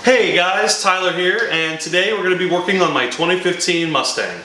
Hey guys, Tyler here, and today we're going to be working on my 2015 Mustang.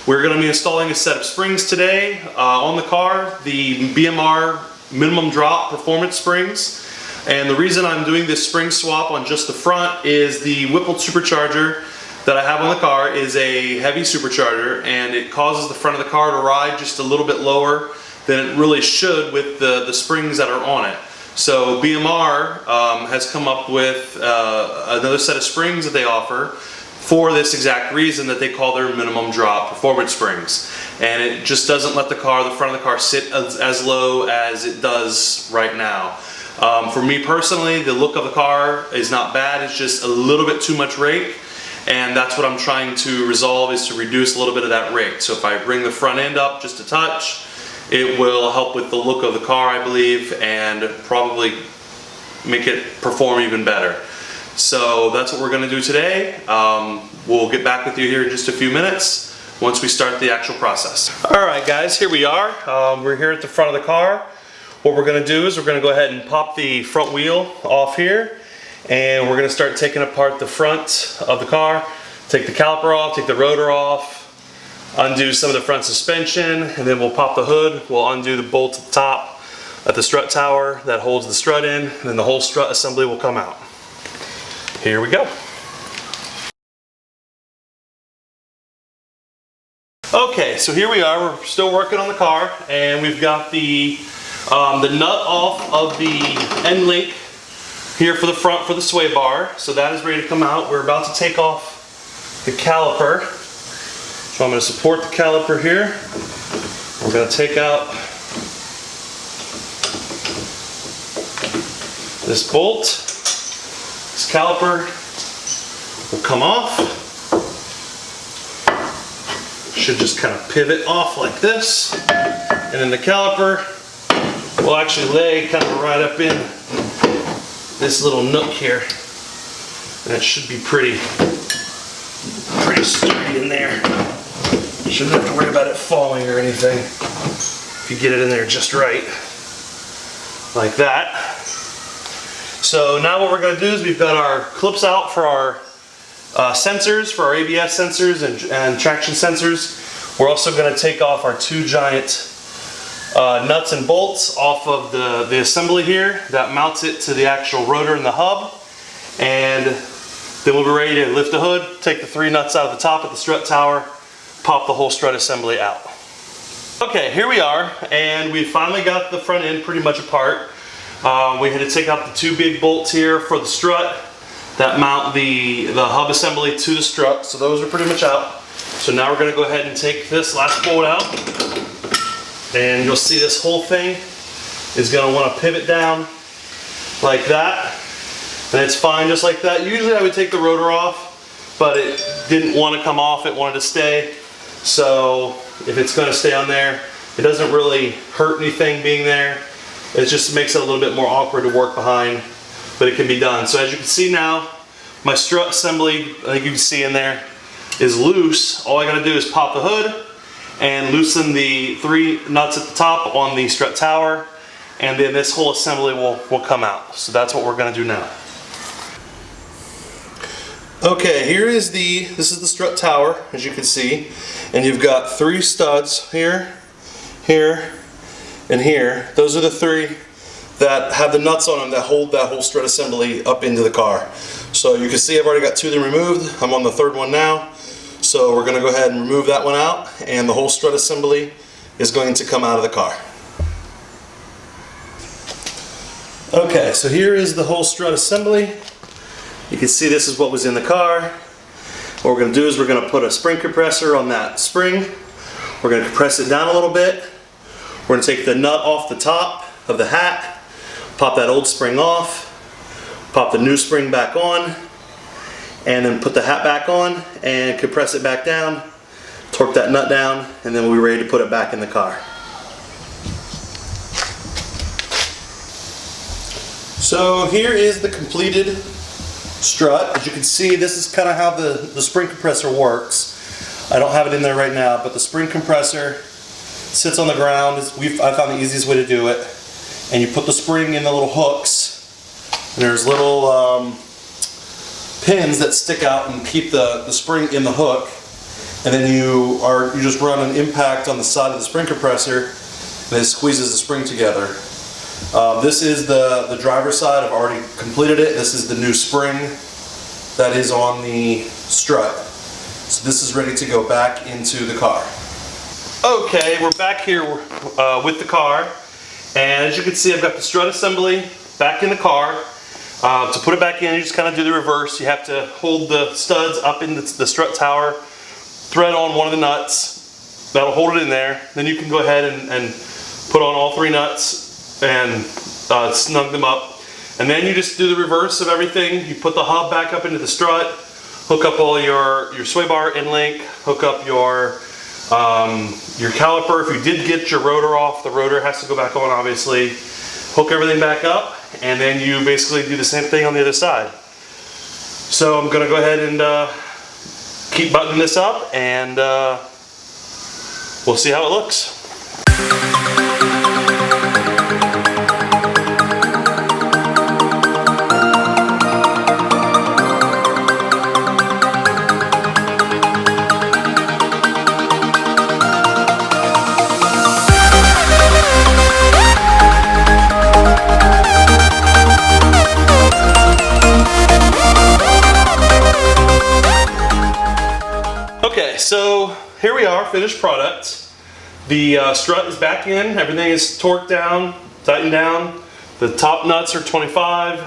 We're going to be installing a set of springs today on the car, the BMR minimum drop performance springs. And the reason I'm doing this spring swap on just the front is the Whippled supercharger that I have on the car is a heavy supercharger, and it causes the front of the car to ride just a little bit lower than it really should with the springs that are on it. So BMR has come up with another set of springs that they offer for this exact reason, that they call their minimum drop performance springs. And it just doesn't let the front of the car sit as low as it does right now. For me personally, the look of the car is not bad, it's just a little bit too much rake, and that's what I'm trying to resolve, is to reduce a little bit of that rake. So if I bring the front end up just a touch, it will help with the look of the car, I believe, and probably make it perform even better. So that's what we're going to do today. We'll get back with you here in just a few minutes once we start the actual process. Alright guys, here we are. We're here at the front of the car. What we're going to do is we're going to go ahead and pop the front wheel off here, and we're going to start taking apart the front of the car. Take the caliper off, take the rotor off, undo some of the front suspension, and then we'll pop the hood. We'll undo the bolt at the top at the strut tower that holds the strut in, and then the whole strut assembly will come out. Here we go. Okay, so here we are. We're still working on the car, and we've got the nut off of the end link here for the front for the sway bar. So that is ready to come out. We're about to take off the caliper. So I'm going to support the caliper here. We're going to take out this bolt. This caliper will come off. Should just kind of pivot off like this. And then the caliper will actually lay kind of right up in this little nook here. And it should be pretty sturdy in there. You shouldn't have to worry about it falling or anything if you get it in there just right. Like that. So now what we're going to do is we've got our clips out for our sensors, for our ABS sensors and traction sensors. We're also going to take off our two giant nuts and bolts off of the assembly here that mounts it to the actual rotor and the hub. And then we'll be ready to lift the hood, take the three nuts out of the top of the strut tower, pop the whole strut assembly out. Okay, here we are, and we finally got the front end pretty much apart. We had to take out the two big bolts here for the strut that mount the hub assembly to the strut, so those are pretty much out. So now we're going to go ahead and take this last bolt out, and you'll see this whole thing is going to want to pivot down like that, and it's fine just like that. Usually I would take the rotor off, but it didn't want to come off, it wanted to stay. So if it's going to stay on there, it doesn't really hurt anything being there. It just makes it a little bit more awkward to work behind, but it can be done. So as you can see now, my strut assembly, I think you can see in there, is loose. All I gotta do is pop the hood and loosen the three nuts at the top on the strut tower, and then this whole assembly will come out. So that's what we're gonna do now. Okay, this is the strut tower, as you can see, and you've got three studs here, here, and here. Those are the three that have the nuts on them that hold that whole strut assembly up into the car. So you can see I've already got two of them removed. I'm on the third one now. So we're going to go ahead and remove that one out, and the whole strut assembly is going to come out of the car. Okay, so here is the whole strut assembly. You can see this is what was in the car. What we're going to do is we're going to put a spring compressor on that spring. We're going to compress it down a little bit. We're going to take the nut off the top of the hat, pop that old spring off, pop the new spring back on, and then put the hat back on and compress it back down, torque that nut down, and then we'll be ready to put it back in the car. So here is the completed strut. As you can see, this is kind of how the spring compressor works. I don't have it in there right now, but the spring compressor sits on the ground. I found the easiest way to do it. And you put the spring in the little hooks, and there's little pins that stick out and keep the spring in the hook. And then you just run an impact on the side of the spring compressor, and it squeezes the spring together. This is the driver's side. I've already completed it. This is the new spring that is on the strut. So this is ready to go back into the car. Okay, we're back here with the car. And as you can see, I've got the strut assembly back in the car. To put it back in, you just kind of do the reverse. You have to hold the studs up in the strut tower, thread on one of the nuts. That'll hold it in there. Then you can go ahead and put on all 3 nuts and snug them up. And then you just do the reverse of everything. You put the hub back up into the strut, hook up all your sway bar end link, hook up your caliper. If you did get your rotor off, the rotor has to go back on, obviously. Hook everything back up, and then you basically do the same thing on the other side. So I'm gonna go ahead and keep buttoning this up, and we'll see how it looks. Okay, so here we are, finished product. The strut is back in, everything is torqued down, tightened down. The top nuts are 25.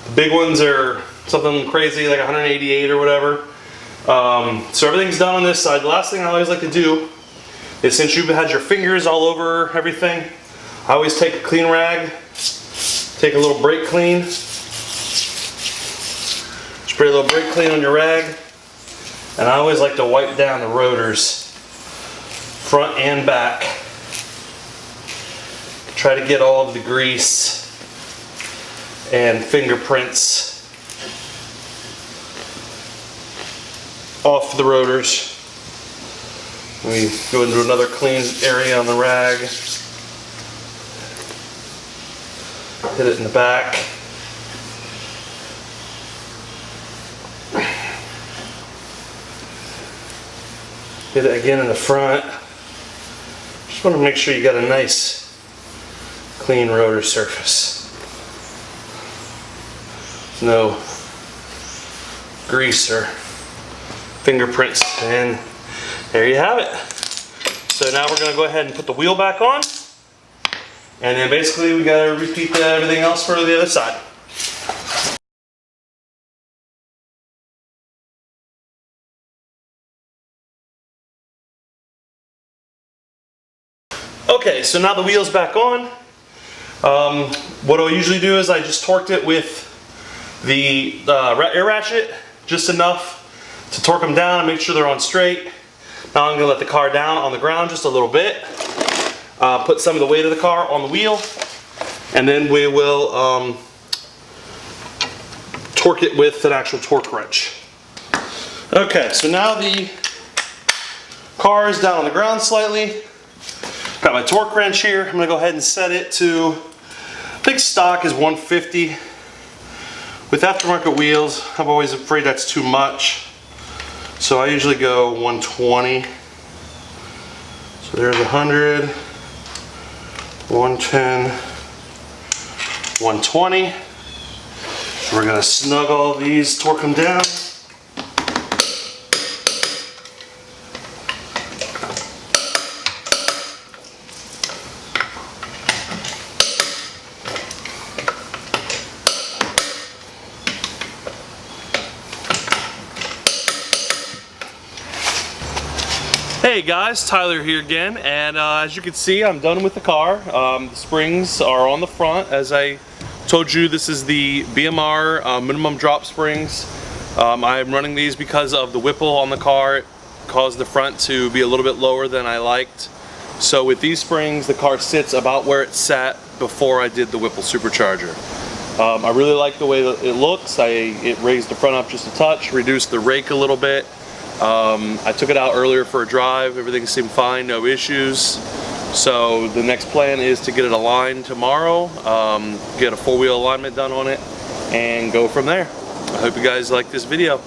The big ones are something crazy like 188 or whatever. So everything's done on this side. The last thing I always like to do is, since you've had your fingers all over everything, I always take a clean rag, take a little brake clean, spray a little brake clean on your rag. And I always like to wipe down the rotors, front and back. Try to get all of the grease and fingerprints off the rotors. We go into another clean area on the rag. Hit it in the back. Hit it again in the front. Just want to make sure you got a nice clean rotor surface. No grease or fingerprints, and there you have it. So now we're going to go ahead and put the wheel back on, and then basically we got to repeat everything else for the other side. Okay, so now the wheel's back on. What I usually do is I just torqued it with the air ratchet, just enough to torque them down and make sure they're on straight. Now I'm going to let the car down on the ground just a little bit, put some of the weight of the car on the wheel, and then we will torque it with an actual torque wrench. Okay, so now the car is down on the ground slightly. Got my torque wrench here. I'm going to go ahead and set it to, I think stock is 150. With aftermarket wheels, I'm always afraid that's too much. So I usually go 120. So there's 100, 110, 120. We're going to snug all these, torque them down. Hey guys, Tyler here again, and as you can see, I'm done with the car. The springs are on the front. As I told you, this is the BMR minimum drop springs. I'm running these because of the whipple on the car. It caused the front to be a little bit lower than I liked. So with these springs, the car sits about where it sat before I did the whipple supercharger. I really like the way that it looks. It raised the front up just a touch, reduced the rake a little bit. I took it out earlier for a drive. Everything seemed fine, no issues. So the next plan is to get it aligned tomorrow, get a 4-wheel alignment done on it, and go from there. I hope you guys like this video.